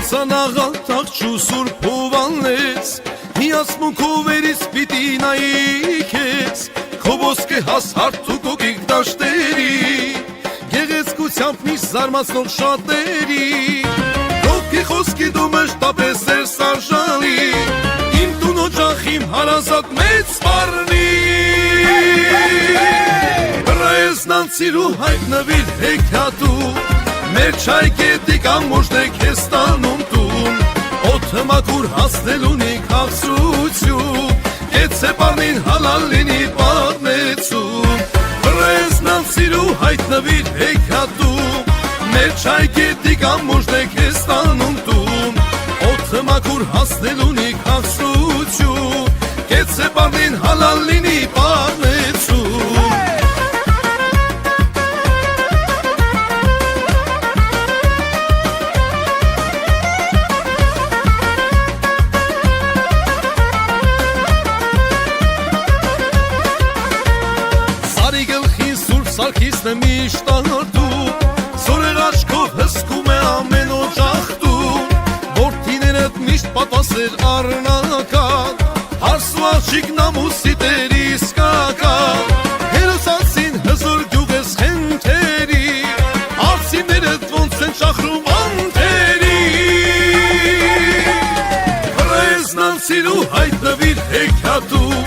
Կործանաղալ թաղչու սուրբ հովանես Հիասմունքու վերից պիտի նայի քեզ Քո ոսկե հաս հարթ ու կոկիկ դաշտերի Գեղեցկությամբ միշտ զարմացնող շատերի Քո խոսքի դու մշտապես էր սարժանի Իմ տուն օջախ իմ հարազատ մեծ սպառնի Բրեզնան սիրու հայտնվիր հեքիաթու Մեր չայ կետի կամ մոժն է քեզ տանում տուն Օդը մաքուր հասնելունի քաղցրություն Կեցե պարնին հալալ լինի պատմեցում Բրեզնան սիրու հայտնվիր հեքիաթու Մեր չայ կետի կամ մոժն է քեզ տանում տուն Օդը մաքուր հասնելունի քաղցրություն Կեցե պարնին հալալ լինի պատմեցում Սարքիսն է միշտ արտում Սորեր աչքով հսկում է ամեն օջախտում Որդիներդ միշտ պատասեր առնական Հարսու աղջիկն ամուսի տերի սկական Հերոսացին հզոր գյուղես խենթերի Արցիներդ ոնց են շախրում անթերի Բրեզնան սիրու հայտնվիր հեքիաթում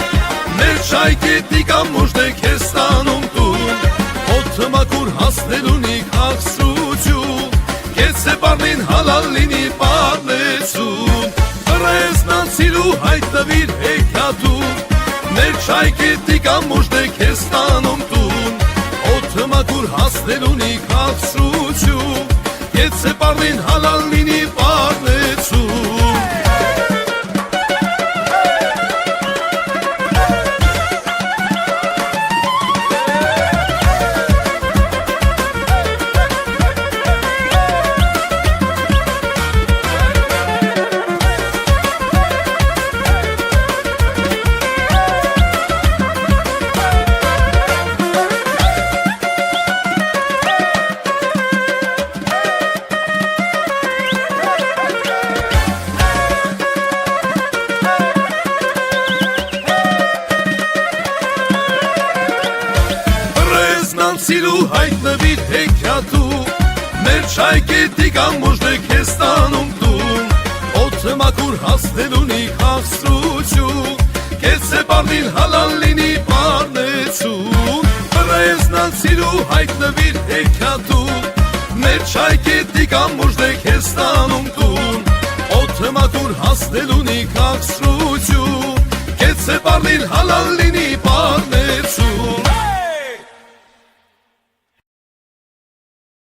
Մեր չայ կետի կամ մոժն է քեզ տանում տուն Օդը մաքուր հասնելունի քաղցրություն Կեցե պարնին հալալ լինի պատմեցում Բրեզնան սիրու հայտնվիր հեքիաթում Մեր չայ կետի կամ մոժն է քեզ տանում տուն Օդը մաքուր հասնելունի քաղցրություն Կեցե պարնին հալալ լինի պատմեցում Սիրու հայտնվիր հեքիաթում Մեր չայ կետի կամ մոժն է քեզ տանում տուն Օդը մաքուր հասնելունի քաղցրություն Կեցե պարնին հալալ լինի պատմեցում Բրեզնան սիրու հայտնվիր հեքիաթում Մեր չայ կետի կամ մոժն է քեզ տանում տուն Օդը մաքուր հասնելունի քաղցրություն Կեցե պարնին հալալ լինի պատմեցում